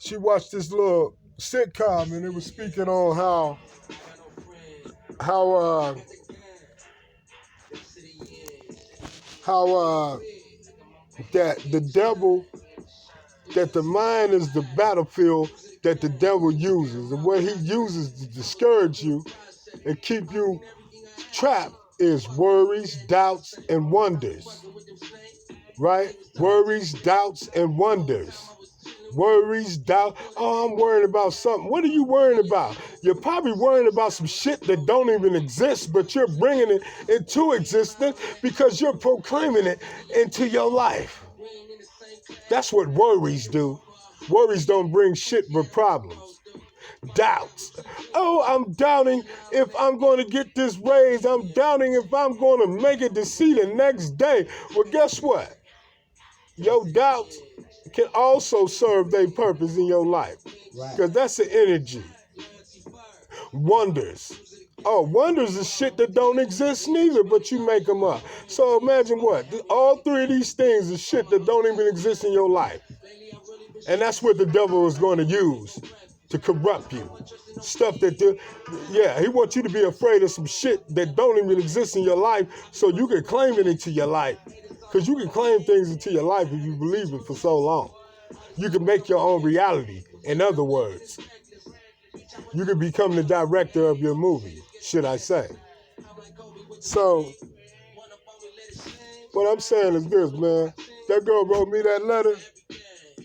she watched this little sitcom and it was speaking on how uh how that the devil that the mind is the battlefield that the devil uses, and what he uses to discourage you and keep you trapped is worries, doubts, and wonders. Right? Worries, doubts, and wonders. Worries, doubt. Oh, I'm worried about something. What are you worrying about? You're probably worrying about some shit that don't even exist, but you're bringing it into existence because you're proclaiming it into your life. That's what worries do. Worries don't bring shit but problems. Doubts. Oh, I'm doubting if I'm going to get this raise. I'm doubting if I'm going to make it to see the next day. Well, guess what? Your doubts can also serve their purpose in your life. Because that's the energy. Wonders. Oh, wonders is shit that don't exist neither, but you make them up. So imagine what? All three of these things is shit that don't even exist in your life. And that's what the devil is going to use to corrupt you. Stuff that, he wants you to be afraid of some shit that don't even exist in your life so you can claim it into your life. Because you can claim things into your life if you believe it for so long. You can make your own reality. In other words, you can become the director of your movie, should I say. So, what I'm saying is this, man. That girl wrote me that letter.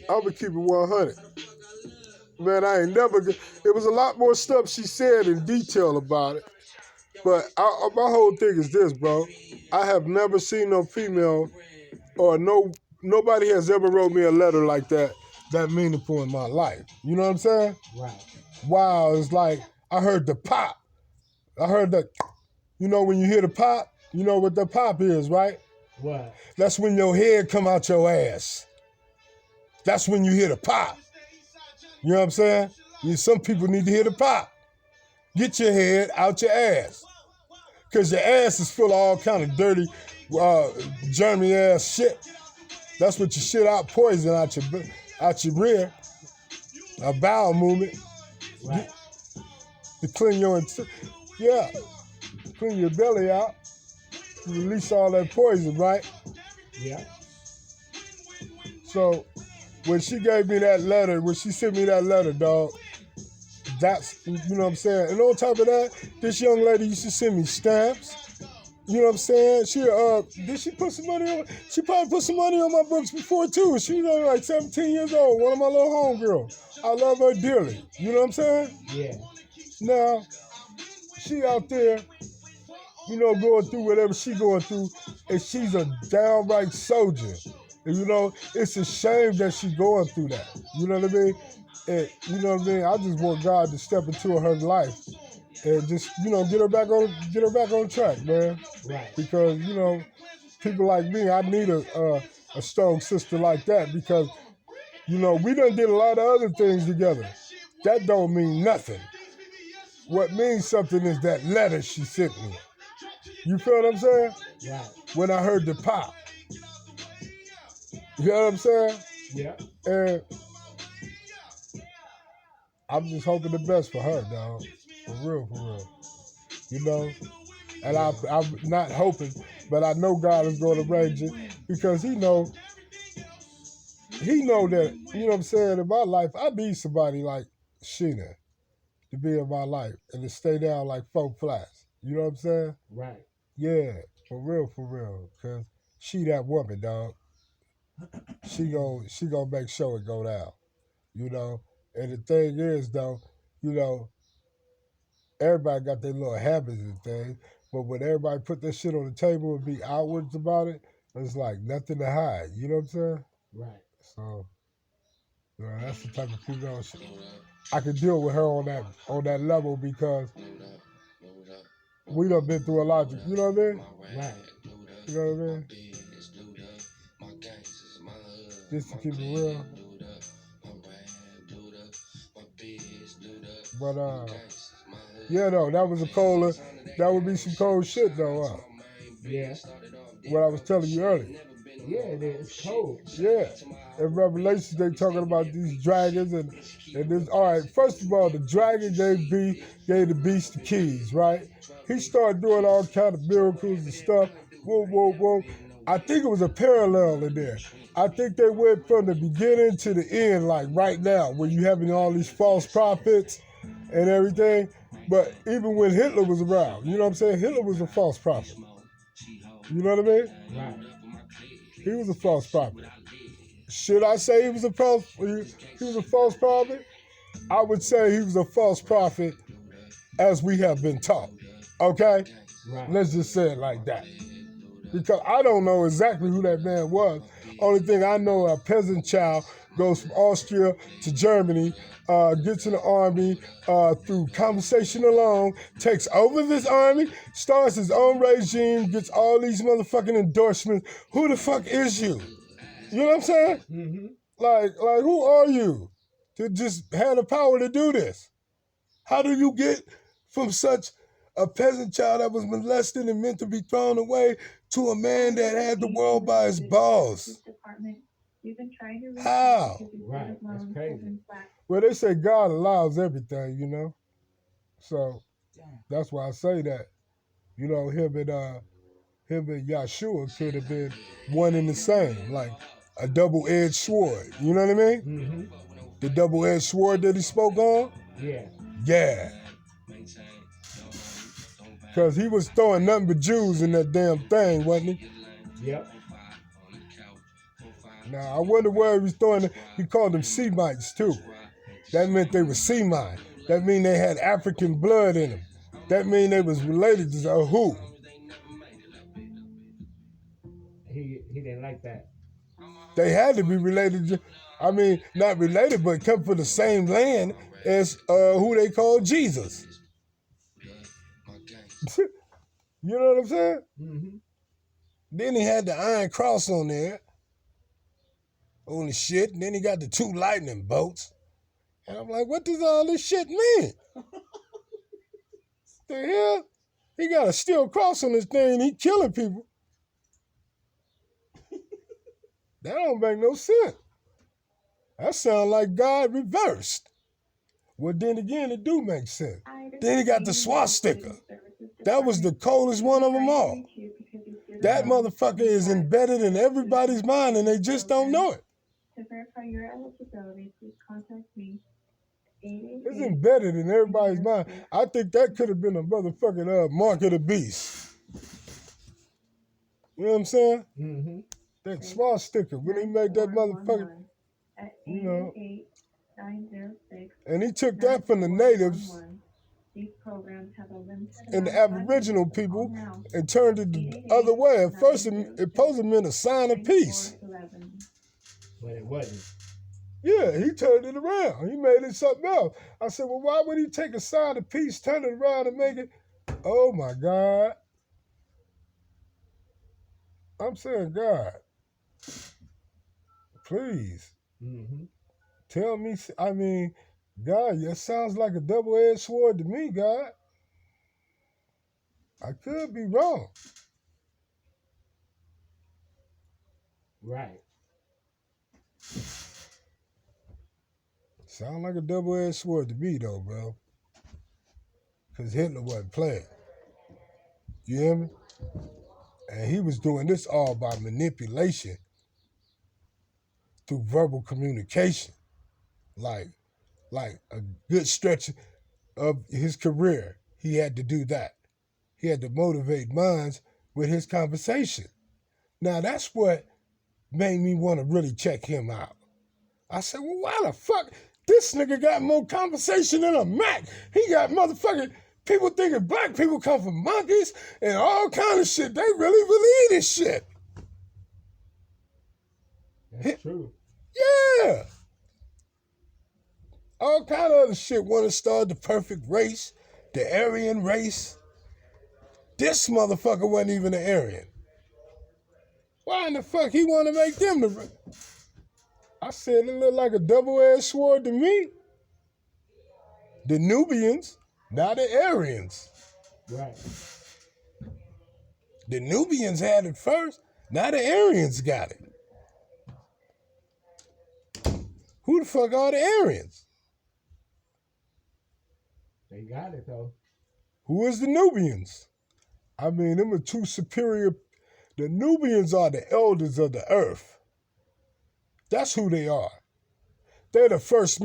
I'm going to keep it 100. Man, I ain't never... It was a lot more stuff she said in detail about it. But my whole thing is this, bro. I have never seen no female or nobody has ever wrote me a letter like that meaningful in my life. You know what I'm saying? Right. Wow, it's like I heard the pop. I heard the, when you hear the pop, you know what the pop is, right? What? That's when your head come out your ass. That's when you hear the pop. You know what I'm saying? Some people need to hear the pop. Get your head out your ass. Because your ass is full of all kind of dirty, germy ass shit. That's what you shit out poison out your rear. A bowel movement. Right. To clean clean your belly out. You release all that poison, right? Yeah. So when she gave me that letter, when she sent me that letter, dog, that's, you know what I'm saying? And on top of that, this young lady used to send me stamps. You know what I'm saying? Did she put some money on? She probably put some money on my books before too. She was only like 17 years old, one of my little homegirls. I love her dearly. You know what I'm saying? Yeah. Now, she out there, going through whatever she going through, and she's a downright soldier. And, it's a shame that she going through that. You know what I mean? And, I just want God to step into her life and just, get her back on track, man. Right. Because, people like me, I need a strong sister like that because, we done did a lot of other things together. That don't mean nothing. What means something is that letter she sent me. You feel what I'm saying? Right. When I heard the pop. You know what I'm saying? Yeah. And I'm just hoping the best for her, dog. For real. And I'm not hoping, but I know God is going to arrange it because He know that, you know what I'm saying, in my life, I need somebody like Sheena to be in my life and to stay down like 4 flats. You know what I'm saying? Right. Yeah, for real. Because she that woman, dog. She gonna make sure it go down. And the thing is, though, everybody got their little habits and things, but when everybody put that shit on the table and be outwards about it, it's like nothing to hide. You know what I'm saying? Right. So, that's the type of female I can deal with her on that level because we done been through a lot. You know what I mean? Right. You know what I mean? Just to keep it real. But that would be some cold shit though. Yeah. What I was telling you earlier. Yeah, it's cold. Yeah. in Revelations they talking about these dragons and this. All right, first of all, the dragon gave the beast the keys, right? He started doing all kind of miracles and stuff. Whoa, whoa, whoa. I think it was a parallel in there. I think they went from the beginning to the end, like right now, where you having all these false prophets and everything. But even when Hitler was around, you know what I'm saying? Hitler was a false prophet. You know what I mean? Right. He was a false prophet. Should I say he was a false prophet? I would say he was a false prophet as we have been taught. Okay? Right. Let's just say it like that. Because I don't know exactly who that man was. Only thing I know, a peasant child goes from Austria to Germany, gets in the army through conversation alone, takes over this army, starts his own regime, gets all these motherfucking endorsements. Who the fuck is you? You know what I'm saying? Mm-hmm. Like who are you to just have the power to do this? How do you get from such a peasant child that was molested and meant to be thrown away to a man that had the world by his balls? How? Right. That's crazy. Well, they say God allows everything, you know. So that's why I say that. You know, him and Yahshua could have been one and the same, like a double-edged sword. You know what I mean? Mm-hmm. The double-edged sword that he spoke on? Yeah. Yeah. Because he was throwing nothing but Jews in that damn thing, wasn't he? Yep. Now, I wonder where he was throwing it. He called them Semites, too. That meant they were Semite. That mean they had African blood in them. That mean they was related to who? He didn't like that. They had to be related to, I mean, not related, but come from the same land as who they call Jesus. You know what I'm saying? Mm-hmm. Then he had the iron cross on there. Holy shit. And then he got the 2 lightning bolts. And I'm like, what does all this shit mean? The hell? He got a steel cross on this thing and he killing people. That don't make no sense. That sounds like God reversed. Well, then again, it do make sense. Then he got the swastika. That was the coldest one of them all. That motherfucker is embedded in everybody's mind and they just don't know it. To verify your eligibility, please contact me. It's embedded in everybody's mind. I think that could have been a motherfucking mark of the beast. You know what I'm saying? Mm-hmm. That swastika, when he made that motherfucker, you know. And he took that from the natives and the Aboriginal people and turned it the other way. At first, it supposed to mean a sign of peace. But it wasn't. Yeah, he turned it around. He made it something else. I said, well, why would he take a sign of peace, turn it around and make it? Oh, my God. I'm saying, God, please, tell me, I mean, God, that sounds like a double-edged sword to me, God. I could be wrong. Right. Sound like a double-edged sword to me, though, bro. Because Hitler wasn't playing. You hear me? And he was doing this all by manipulation through verbal communication. Like a good stretch of his career, he had to do that. He had to motivate minds with his conversation. Now, that's what made me want to really check him out. I said, well, why the fuck? This nigga got more conversation than a Mac. He got motherfucking people thinking black people come from monkeys and all kind of shit. They really believe this shit. That's true. Yeah. All kind of other shit. Want to start the perfect race, the Aryan race. This motherfucker wasn't even an Aryan. Why in the fuck he want to make them the... I said it looked like a double-edged sword to me. The Nubians, not the Aryans. Right. The Nubians had it first, now the Aryans got it. Who the fuck are the Aryans? They got it though. Who is the Nubians? I mean, them are two superior. The Nubians are the elders of the earth. That's who they are. They're the first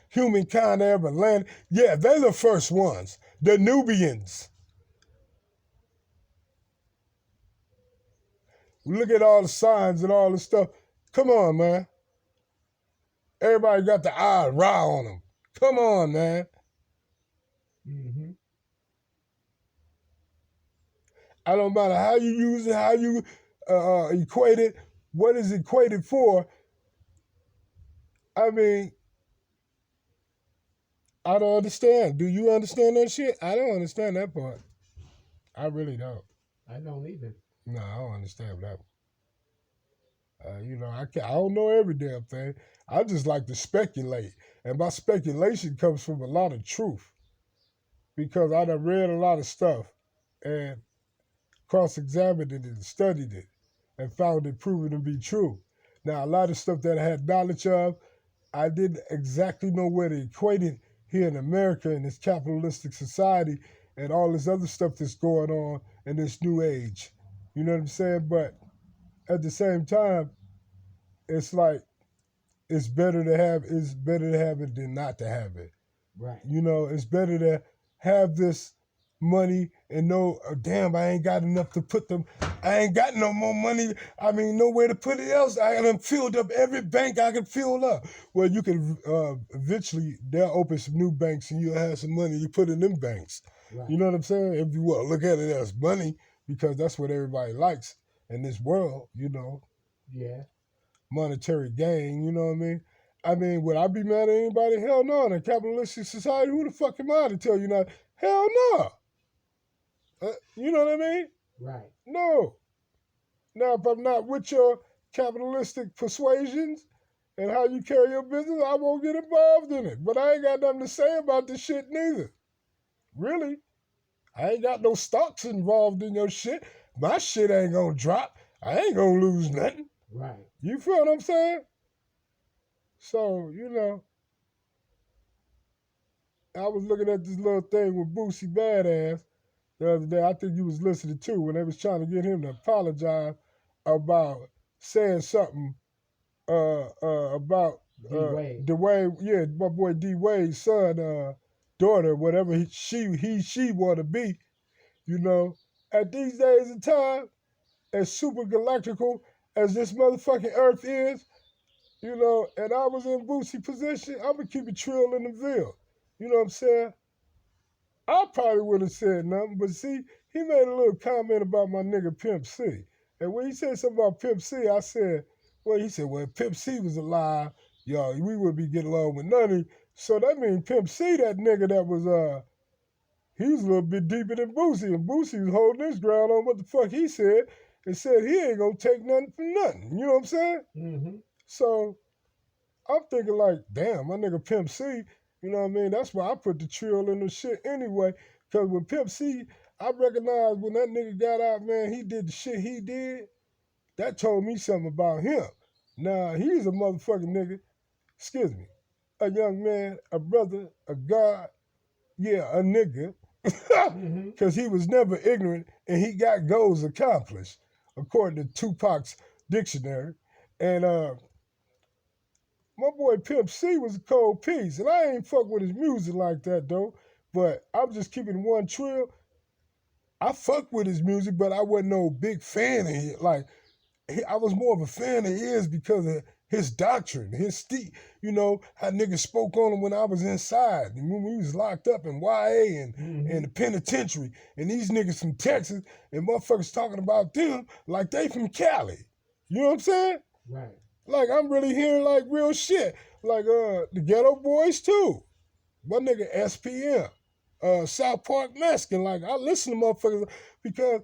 humankind to ever land. Yeah, they're the first ones. The Nubians. Look at all the signs and all the stuff. Come on, man. Everybody got the eye raw on them. Come on, man. Mm-hmm. I don't matter how you use it, how you equate it, what is equated for. I mean, I don't understand. Do you understand that shit? I don't understand that part. I really don't. I don't either. No, I don't understand that one. I don't know every damn thing. I just like to speculate. And my speculation comes from a lot of truth. Because I done read a lot of stuff and cross-examined it and studied it and found it proven to be true. Now, a lot of stuff that I had knowledge of, I didn't exactly know where to equate it here in America in this capitalistic society and all this other stuff that's going on in this new age. You know what I'm saying? But at the same time, it's like it's better to have it than not to have it. Right. It's better to have this money and know, damn, I ain't got enough to put them. I ain't got no more money. I mean, nowhere to put it else. I done filled up every bank I could fill up. Well, you can eventually, they'll open some new banks and you'll have some money you put in them banks. Right. You know what I'm saying? If you want to look at it as money, because that's what everybody likes in this world, Yeah. monetary gain, you know what I mean? I mean, would I be mad at anybody? Hell no. In a capitalistic society, who the fuck am I to tell you not? Hell no. You know what I mean? Right. No. Now, if I'm not with your capitalistic persuasions and how you carry your business, I won't get involved in it. But I ain't got nothing to say about this shit neither. Really. I ain't got no stocks involved in your shit. My shit ain't gonna drop. I ain't gonna lose nothing. Right. You feel what I'm saying? So, I was looking at this little thing with Boosie Badass the other day. I think you was listening too when they was trying to get him to apologize about saying something about D-Wade. Yeah, my boy D Wade's son, daughter, whatever she want to be. At these days and time, as super galactical as this motherfucking Earth is, and I was in Boosie position, I'm gonna keep it trill in the Ville. You know what I'm saying? I probably wouldn't have said nothing, but see, he made a little comment about my nigga Pimp C. And when he said something about Pimp C, I said, well, if Pimp C was alive, y'all, we would be getting along with none of you. So that means Pimp C, that nigga that was, he was a little bit deeper than Boosie, and Boosie was holding his ground on what the fuck he said, and said he ain't gonna take nothing from nothing. You know what I'm saying? Mm-hmm. So I'm thinking like, damn, my nigga Pimp C, you know what I mean? That's why I put the trill in the shit anyway. Because with Pimp C, I recognized when that nigga got out, man, he did the shit he did. That told me something about him. Now, he's a motherfucking nigga, a young man, a brother, a god, yeah, a nigga. Because he was never ignorant and he got goals accomplished, according to Tupac's dictionary. And my boy Pimp C was a cold piece, and I ain't fuck with his music like that though. But I'm just keeping one trill. I fuck with his music, but I wasn't no big fan of it. Like, I was more of a fan of his because of his doctrine, how niggas spoke on him when I was inside, and when we was locked up in YA and the penitentiary, and these niggas from Texas, and motherfuckers talking about them like they from Cali. You know what I'm saying? Right. Like, I'm really hearing, like, real shit. Like, the Ghetto Boys, too. My nigga SPM. South Park Mexican. Like, I listen to motherfuckers because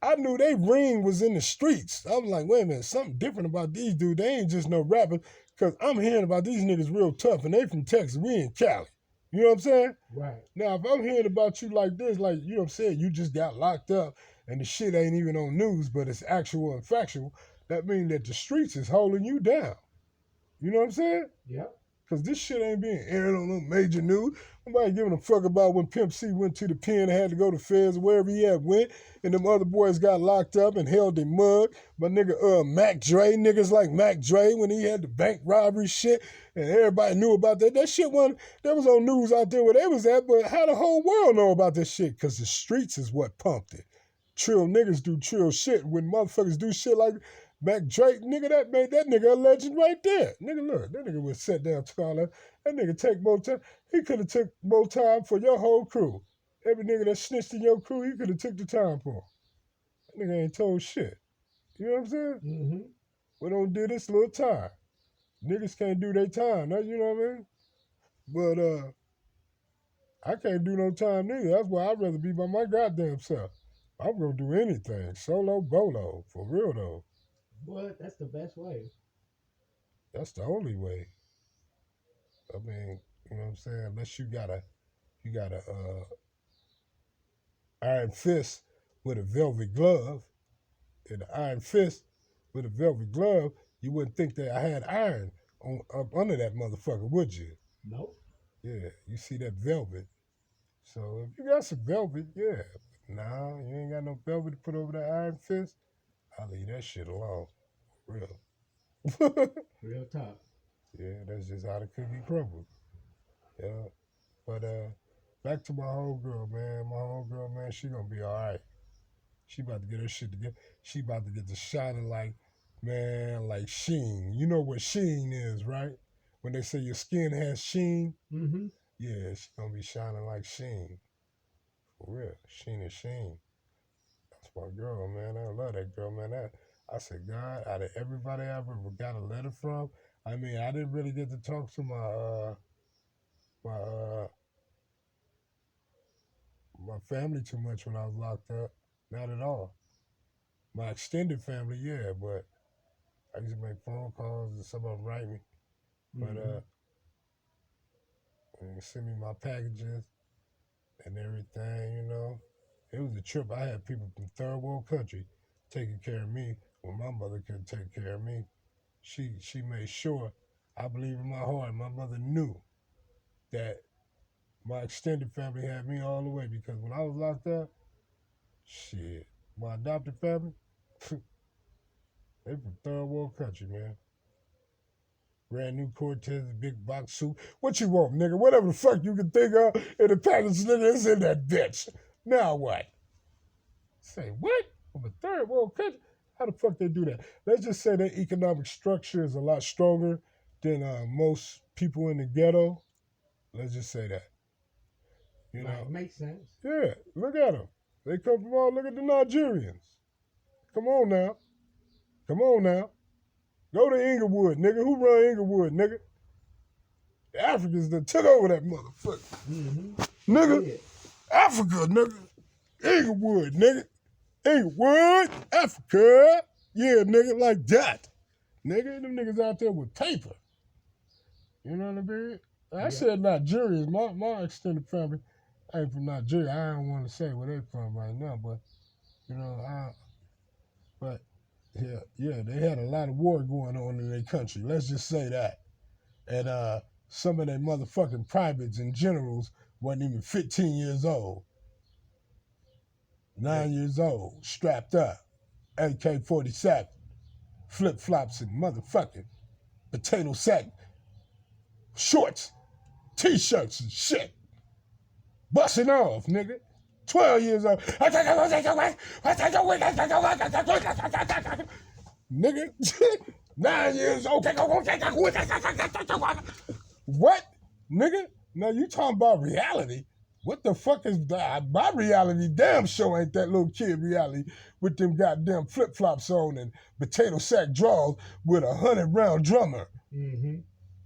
I knew they ring was in the streets. I was like, wait a minute, something different about these dudes. They ain't just no rappers. Because I'm hearing about these niggas real tough, and they from Texas. We in Cali. You know what I'm saying? Right. Now, if I'm hearing about you like this, like, you know what I'm saying, you just got locked up, and the shit ain't even on news, but it's actual and factual, that means that the streets is holding you down. You know what I'm saying? Yep. Because this shit ain't being aired on no major news. Nobody giving a fuck about when Pimp C went to the pen and had to go to feds or wherever he had went, and them other boys got locked up and held their mug. My nigga Mac Dre, niggas like Mac Dre when he had the bank robbery shit, and everybody knew about that. That shit that was on news out there where they was at, but how the whole world know about this shit? Because the streets is what pumped it. Trill niggas do trill shit. When motherfuckers do shit like Mac Drake, nigga, that made that nigga a legend right there. Nigga, look, that nigga was set down, took all that. That nigga take more time. He could have took more time for your whole crew. Every nigga that snitched in your crew, he could have took the time for. That nigga ain't told shit. You know what I'm saying? Mm-hmm. We don't do this little time. Niggas can't do their time. You know what I mean? But I can't do no time neither. That's why I'd rather be by my goddamn self. I'm gonna do anything. Solo bolo. For real though. What? That's the best way. That's the only way. I mean, you know what I'm saying? Unless you got a iron fist with a velvet glove, and the iron fist with a velvet glove, you wouldn't think that I had iron up under that motherfucker, would you? Nope. Yeah, you see that velvet. So if you got some velvet, yeah. Nah, you ain't got no velvet to put over that iron fist, I'll leave that shit alone. Real. Real talk. Yeah, that's just how the cookie crumbles. Yeah. But back to my homegirl, man. My homegirl, man, she gonna be all right. She about to get her shit together. She about to get to shining like sheen. You know what sheen is, right? When they say your skin has sheen. Mm-hmm. Yeah, she gonna be shining like sheen. For real. Sheen is sheen. That's my girl, man. I love that girl, man. I said, God, out of everybody I ever got a letter from, I mean, I didn't really get to talk to my family too much when I was locked up. Not at all. My extended family, yeah, but I used to make phone calls and some of them write me. But and send me my packages and everything, you know. It was a trip. I had people from third world country taking care of me when my mother couldn't take care of me. She made sure, I believe in my heart, my mother knew that my extended family had me all the way, because when I was locked up, shit, my adopted family, they from third world country, man. Brand new Cortez, big box suit. What you want, nigga? Whatever the fuck you can think of in the package, nigga, is in that bitch. Now what? Say, what? From a third world country? How the fuck they do that? Let's just say their economic structure is a lot stronger than most people in the ghetto. Let's just say that. You know? Makes sense. Yeah, look at them. They come from all, look at the Nigerians. Come on now. Come on now. Go to Inglewood, nigga. Who run Inglewood, nigga? The Africans that took over that motherfucker. Mm-hmm. Nigga. Yeah. Africa, nigga. Inglewood, nigga. Inglewood, Africa. Yeah, nigga, like that. Nigga, them niggas out there with paper. You know what I mean? I said Nigerians. My extended family ain't from Nigeria. I don't want to say where they from right now, but, you know, yeah, they had a lot of war going on in their country. Let's just say that. And some of their motherfucking privates and generals wasn't even 15 years old. 9 years old, strapped up, AK-47, flip-flops and motherfucking potato sack shorts, T-shirts and shit. Busting off, nigga. 12 years old. Nigga, 9 years old. What? Nigga? Now you talking about reality. What the fuck is that? My reality damn sure ain't that little kid reality with them goddamn flip-flops on and potato sack drawers with a 100-round drummer. Mm-hmm.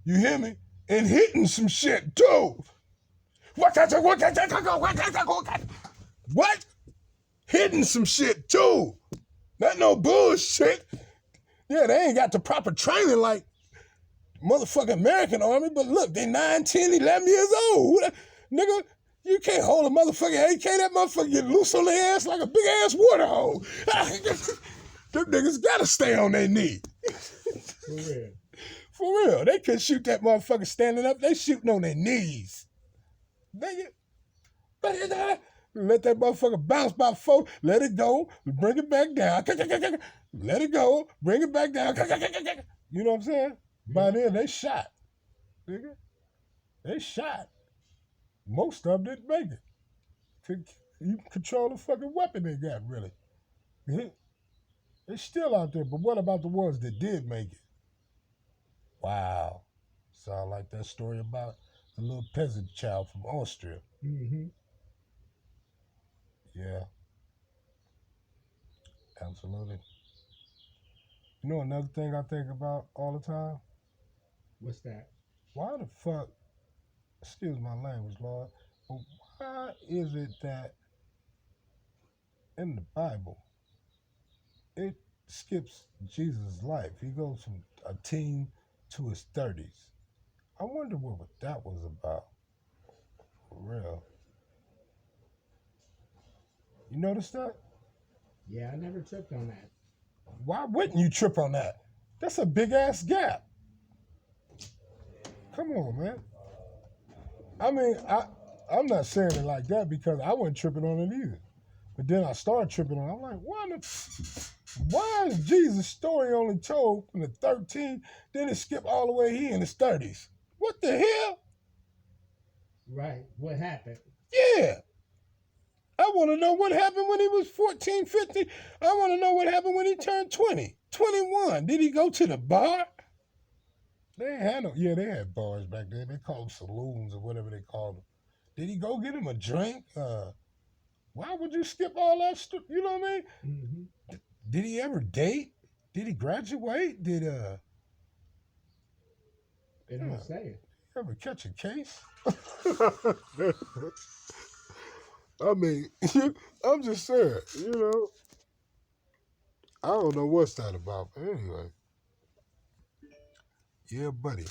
You hear me? And hitting some shit too. What? Hitting some shit too. Not no bullshit. Yeah, they ain't got the proper training like motherfucking American Army, but look, they 9, 10, 11 years old. Nigga, you can't hold a motherfucking AK. That motherfucker get loose on their ass like a big ass water hole. Them niggas gotta stay on their knee. For real. For real. They couldn't shoot that motherfucker standing up. They shooting on their knees. Nigga. Let that motherfucker bounce by 4. Let it go. Bring it back down. Let it go. Bring it back down. You know what I'm saying? By then, they shot. Nigga. They shot. Most of them didn't make it. You control the fucking weapon they got, really. They're still out there, but what about the ones that did make it? Wow. Sound like that story about the little peasant child from Austria. Mm-hmm. Yeah. Absolutely. You know another thing I think about all the time? What's that? Why the fuck, excuse my language, Lord, but why is it that in the Bible, it skips Jesus' life? He goes from a teen to his 30s. I wonder what that was about. For real. You notice that? Yeah, I never tripped on that. Why wouldn't you trip on that? That's a big ass gap. Come on, man. I mean, I'm not saying it like that because I wasn't tripping on it either. But then I started tripping on it. I'm like, why is Jesus' story only told from the 13, then it skipped all the way here in his 30s? What the hell? Right. What happened? Yeah. I want to know what happened when he was 14, 15. I want to know what happened when he turned 20, 21. Did he go to the bar? They had no, yeah, they had bars back then. They called them saloons or whatever they called them. Did he go get him a drink? Why would you skip all that stuff? You know what I mean? Mm-hmm. Did he ever date? Did he graduate? Did They don't say it. ever catch a case? I mean, I'm just saying, you know. I don't know what's that about, but anyway. Yeah, buddy.